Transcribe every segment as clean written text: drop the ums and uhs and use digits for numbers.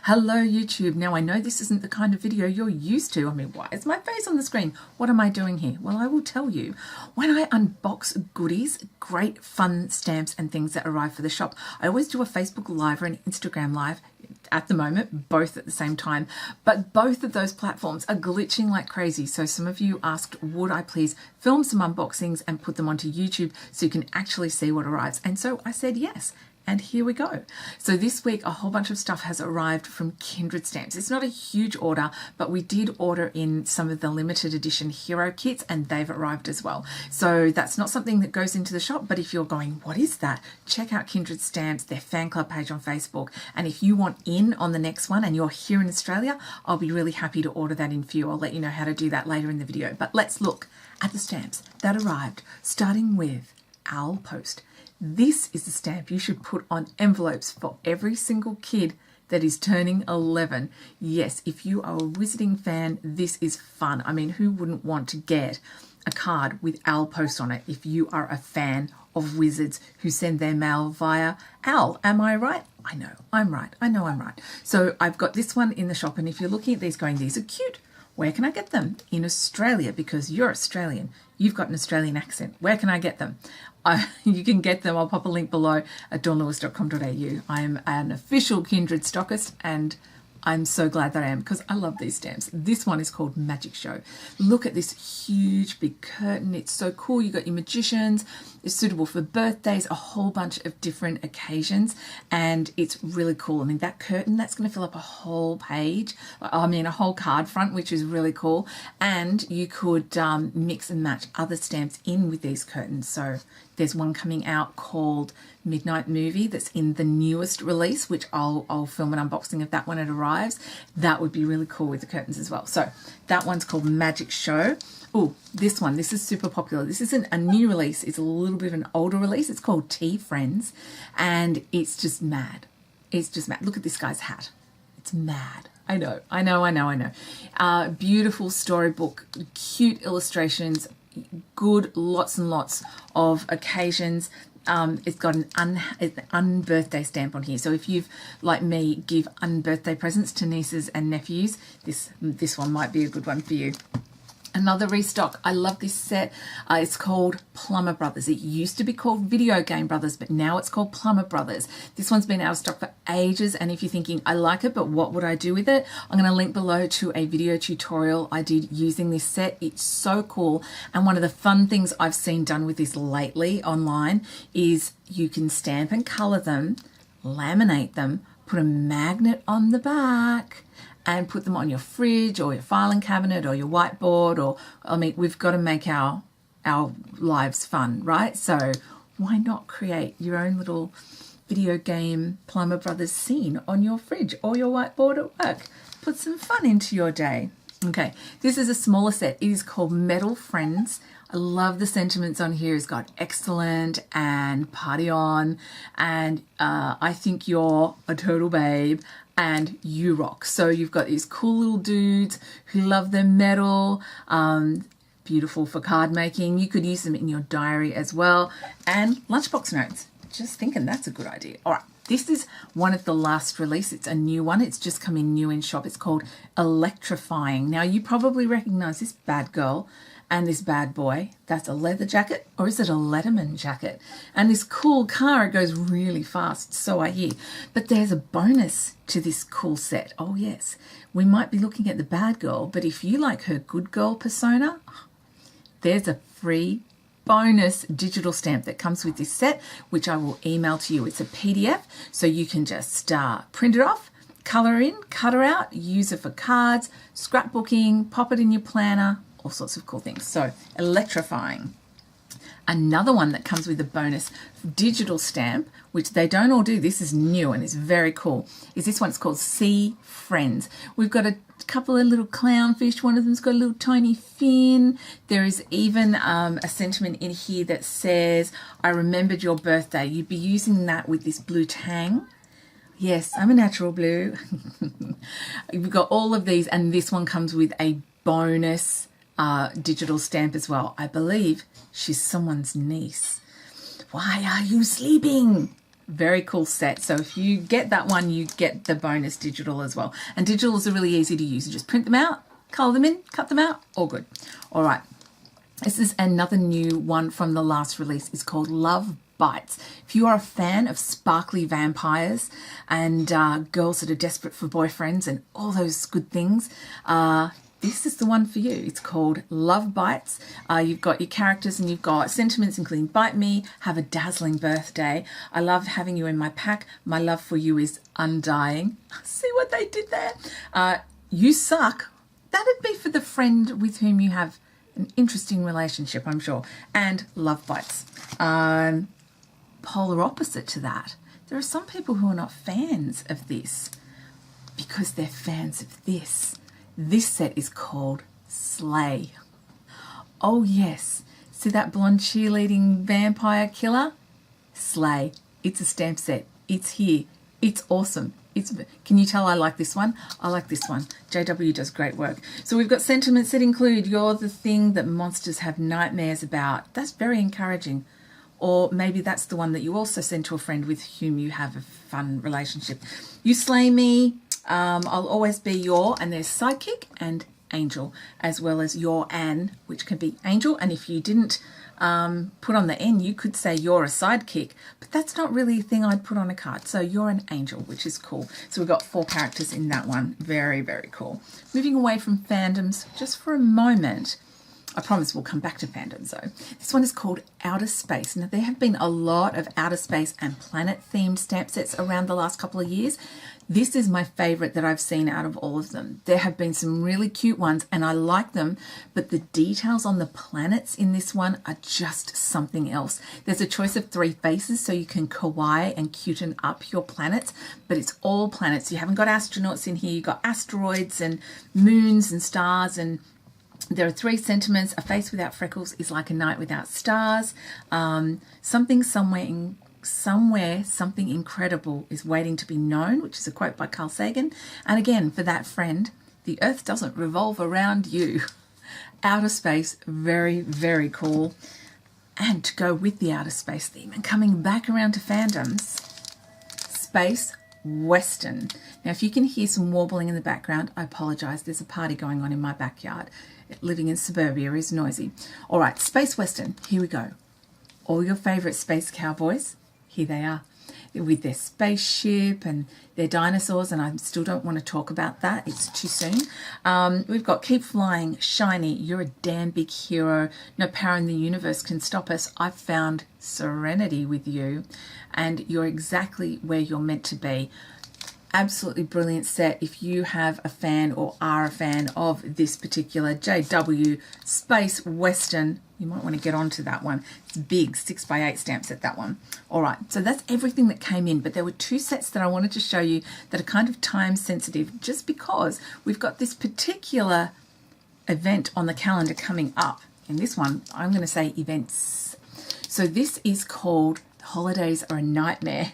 Hello YouTube. Now I know this isn't the kind of video you're used to. I mean, why is my face on the screen? What am I doing here? Well, I will tell you. When I unbox goodies, great fun stamps and things that arrive for the shop, I always do a Facebook Live or an Instagram Live at the moment, both at the same time, but both of those platforms are glitching like crazy. So some of you asked, would I please film some unboxings and put them onto YouTube so you can actually see what arrives? And so I said yes. And here we go. So this week, a whole bunch of stuff has arrived from Kindred stamps. It's not a huge order, but we did order in some of the limited edition hero kits and they've arrived as well. So that's not something that goes into the shop, but if you're going, what is that? Check out Kindred stamps, their fan club page on Facebook. And if you want in on the next one and you're here in Australia, I'll be really happy to order that in for you. I'll let you know how to do that later in the video. But let's look at the stamps that arrived, starting with Owl Post. This is the stamp you should put on envelopes for every single kid that is turning 11. Yes, if you are a Wizarding fan, this is fun. I mean, who wouldn't want to get a card with Owl Post on it if you are a fan of wizards who send their mail via owl? Am I right? I know I'm right. I know I'm right. So I've got this one in the shop, and if you're looking at these going, these are cute. Where can I get them? In Australia, because you're Australian. You've got an Australian accent. Where can I get them? You can get them. I'll pop a link below at dawnlewis.com.au. I am an official Kindred Stockist, and I'm so glad that I am because I love these stamps. This one is called Magic Show. Look at this huge big curtain. It's so cool. You got your magicians. It's suitable for birthdays, a whole bunch of different occasions, and it's really cool. I mean, that curtain, that's going to fill up a whole page. I mean, a whole card front, which is really cool. And you could mix and match other stamps in with these curtains. So there's one coming out called Midnight Movie that's in the newest release, which I'll film an unboxing of that when it arrives. That would be really cool with the curtains as well. So that one's called Magic Show. Oh, this one, this is super popular. This isn't a new release. It's a little bit of an older release. It's called Tea Friends, and it's just mad. It's just mad. Look at this guy's hat. It's mad. I know. Beautiful storybook, cute illustrations, good, lots and lots of occasions. It's got an unbirthday stamp on here. So if you've, like me, give unbirthday presents to nieces and nephews, this one might be a good one for you. Another restock. I love this set. It's called Plumber Brothers. It used to be called Video Game Brothers, but now it's called Plumber Brothers. This one's been out of stock for ages, and if you're thinking, I like it, but what would I do with it? I'm going to link below to a video tutorial I did using this set. It's so cool, and one of the fun things I've seen done with this lately online is you can stamp and colour them, laminate them, put a magnet on the back, and put them on your fridge or your filing cabinet or your whiteboard. Or, I mean, we've got to make our lives fun, right? So why not create your own little video game Plumber Brothers scene on your fridge or your whiteboard at work? Put some fun into your day. Okay, this is a smaller set. It is called Metal Friends. I love the sentiments on here. It's got excellent and party on, and I think you're a turtle babe, and you rock. So you've got these cool little dudes who love their metal, beautiful for card making. You could use them in your diary as well, and lunchbox notes. Just thinking that's a good idea. All right, this is one of the last release. It's a new one. It's just come in new in shop. It's called Electrifying. Now you probably recognize this bad girl and this bad boy. That's a leather jacket, or is it a Letterman jacket? And this cool car, it goes really fast, so I hear. But there's a bonus to this cool set. Oh yes, we might be looking at the bad girl, but if you like her good girl persona, there's a free bonus digital stamp that comes with this set, which I will email to you. It's a PDF, so you can just print it off, colour in, cut her out, use it for cards, scrapbooking, pop it in your planner, all sorts of cool things. So Electrifying. Another one that comes with a bonus digital stamp, which they don't all do, this is new and it's very cool, is this one. It's called Sea Friends. We've got a couple of little clownfish. One of them's got a little tiny fin. There is even a sentiment in here that says, I remembered your birthday. You'd be using that with this blue tang. Yes, I'm a natural blue. We've got all of these, and this one comes with a bonus digital stamp as well. I believe she's someone's niece. Why are you sleeping? Very cool set. So if you get that one, you get the bonus digital as well. And digitals are really easy to use. You just print them out, colour them in, cut them out, all good. All right. This is another new one from the last release. It's called Love Bites. If you are a fan of sparkly vampires and girls that are desperate for boyfriends and all those good things, this is the one for you. It's called Love Bites. You've got your characters and you've got sentiments including bite me, have a dazzling birthday, I love having you in my pack, my love for you is undying. See what they did there? You suck. That'd be for the friend with whom you have an interesting relationship, I'm sure. And Love Bites. Polar opposite to that. There are some people who are not fans of this because they're fans of this. This set is called Slay. Oh yes, see that blonde cheerleading vampire killer? Slay. It's a stamp set. It's here. It's awesome. Can you tell I like this one? I like this one. JW does great work. So we've got sentiments that include you're the thing that monsters have nightmares about. That's very encouraging. Or maybe that's the one that you also send to a friend with whom you have a fun relationship. You slay me. I'll always be your, and there's sidekick and angel, as well as your Anne, which can be angel. And if you didn't put on the N, you could say you're a sidekick, but that's not really a thing I'd put on a card. So you're an angel, which is cool. So we've got 4 characters in that one. Very, very cool. Moving away from fandoms just for a moment. I promise we'll come back to fandoms though. This one is called Outer Space. Now there have been a lot of outer space and planet themed stamp sets around the last couple of years. This is my favorite that I've seen out of all of them. There have been some really cute ones and I like them, but the details on the planets in this one are just something else. There's a choice of 3 faces so you can kawaii and cuten up your planets, but it's all planets. You haven't got astronauts in here. You've got asteroids and moons and stars, and there are 3 sentiments. A face without freckles is like a night without stars. Something somewhere, something incredible is waiting to be known, which is a quote by Carl Sagan. And again, for that friend, the earth doesn't revolve around you. Outer space, very, very cool. And to go with the outer space theme and coming back around to fandoms, Space Western. Now, if you can hear some warbling in the background, I apologize. There's a party going on in my backyard. Living in suburbia is noisy. All right, Space Western, here we go. All your favorite space cowboys, here they are, with their spaceship and their dinosaurs, and I still don't want to talk about that. It's too soon. We've got Keep Flying, Shiny, You're a Damn Big Hero, No Power in the Universe Can Stop Us, I've Found Serenity with You, and You're Exactly Where You're Meant to Be. Absolutely brilliant set. If you have a fan or are a fan of this particular JW Space Western, you might want to get onto that one. It's big, 6x8 stamp set, that one. All right, so that's everything that came in, but there were 2 sets that I wanted to show you that are kind of time sensitive just because we've got this particular event on the calendar coming up. In this one, I'm going to say events. So this is called Holidays Are a Nightmare.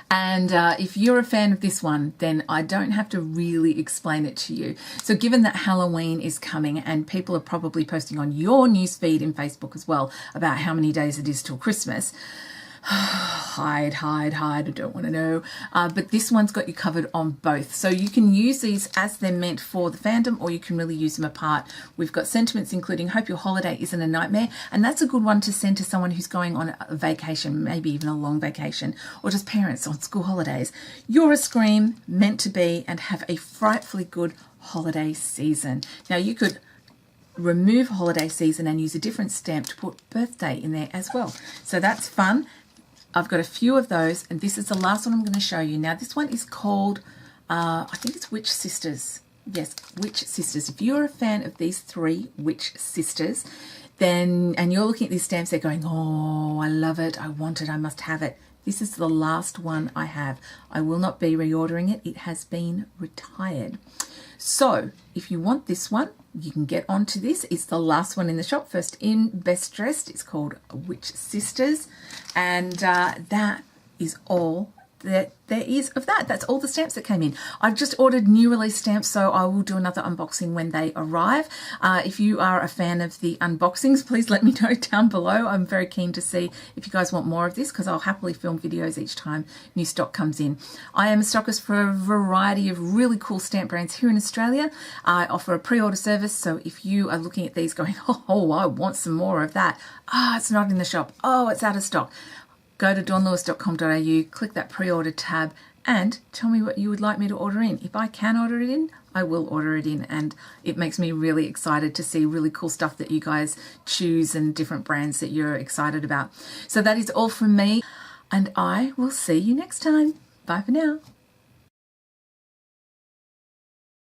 And if you're a fan of this one, then I don't have to really explain it to you. So given that Halloween is coming and people are probably posting on your newsfeed in Facebook as well about how many days it is till Christmas, hide, I don't want to know. But this one's got you covered on both. So you can use these as they're meant for the fandom, or you can really use them apart. We've got sentiments including hope your holiday isn't a nightmare. And that's a good one to send to someone who's going on a vacation, maybe even a long vacation, or just parents on school holidays. You're a scream, meant to be, and have a frightfully good holiday season. Now you could remove holiday season and use a different stamp to put birthday in there as well. So that's fun. I've got a few of those, and this is the last one I'm going to show you. Now, this one is called, I think it's Witch Sisters. Yes, Witch Sisters. If you're a fan of these 3 Witch Sisters, then, and you're looking at these stamps, they're going, oh, I love it, I want it, I must have it. This is the last one I have. I will not be reordering it. It has been retired. So if you want this one, you can get onto this. It's the last one in the shop. First in, best dressed. It's called Witch Sisters. And that is all there is of that. That's all the stamps that came in. I've just ordered new release stamps, so I will do another unboxing when they arrive. If you are a fan of the unboxings, please let me know down below. I'm very keen to see if you guys want more of this, because I'll happily film videos each time new stock comes in. I am a stockist for a variety of really cool stamp brands here in Australia. I offer a pre-order service, so if you are looking at these going, oh, I want some more of that. It's not in the shop. Oh, it's out of stock. Go to dawnlewis.com.au, click that pre-order tab, and tell me what you would like me to order in. If I can order it in, I will order it in, and it makes me really excited to see really cool stuff that you guys choose and different brands that you're excited about. So that is all from me, and I will see you next time. Bye for now.